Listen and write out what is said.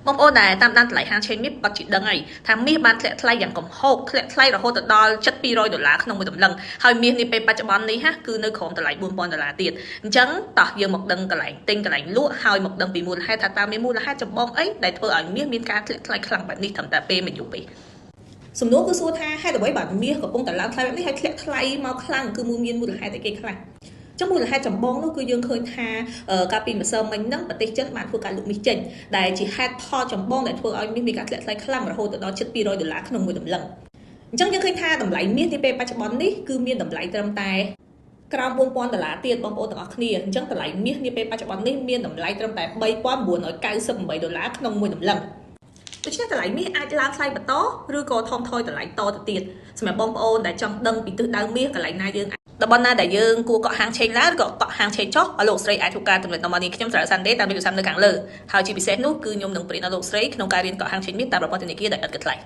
បងប្អូនដែលតាមដានតម្លៃហាងឆេងមាសបាត់ជាដឹងហើយថាមាសបានធ្លាក់ថ្លៃយ៉ាងកំហុសធ្លាក់ថ្លៃរហូតដល់ជិត$200ក្នុងមួយតម្លឹងហើយមាសនាពេលបច្ចុប្បន្ននេះគឺនៅក្រោមតម្លៃ$4000ទៀតអញ្ចឹងតោះយើងមកដឹងកន្លែងទិញកន្លែងលក់ហើយមកដឹងពីមូលហេតុថាតើមានមូលហេតុចម្បងអីដែលធ្វើឲ្យមាសមានការធ្លាក់ថ្លៃខ្លាំងបែបនេះត្រឹមតែពេលមួយយូរពេកសំណួរគឺសួរថាហេតុអ្វីបានមាសកំពុងតែឡើងថ្លៃបែបនេះហើយធ្លាក់ថ្លៃមកខ្លាំងគឺមានមូលហេតុអីគេខ្លះចំមូលហេតុចម្បងនោះគឺយើងឃើញថាកាលពីម្សិលមិញហ្នឹងប្រទេសចិនបានធ្វើការលក់មាសចេញដែលជាហេតុផលចម្បងដែលធ្វើឲ្យមាសមានការធ្លាក់ថ្លៃខ្លាំងរហូតដល់ជិត$200ក្នុងមួយតម្លឹងអញ្ចឹងយើងឃើញថាតម្លៃមាសនាពេលបច្ចុប្បន្ននេះគឺមានតម្លៃត្រឹមតែក្រោម$4000ទៀតបងប្អូនទាំងអស់គ្នាអញ្ចឹងតម្លៃមាសនាពេលបច្ចុប្បន្ននេះមានតម្លៃត្រឹមតែ$3998ក្នុងមួយតម្លឹងដូច្នេះតម្លៃមាសអាចឡើងថ្លៃបន្តឬក៏ថមថយតម្លៃតទៅទៀតសម្រាប់បងប្អូនដែលចង់ដឹងពីទិសដៅមាសកន្លែងណាយើងតំបន់ណាដែលយើងគួរកក់ហាងឆេងឡើងឬក៏កក់ហាងឆេងចុះឲ្យលោកស្រីអាចធ្វើការទំនាក់ទំនងនេះខ្ញុំសារ៉ាសាន់ដេតាមលេខទូរស័ព្ទនៅខាងលើហើយជាពិសេសនោះគឺខ្ញុំនឹងប្រៀនដល់លោកស្រីក្នុងការរៀនកក់ហាងឆេងមាសតាមប្រព័ន្ធធនាគារដែលឥតគិតថ្លៃ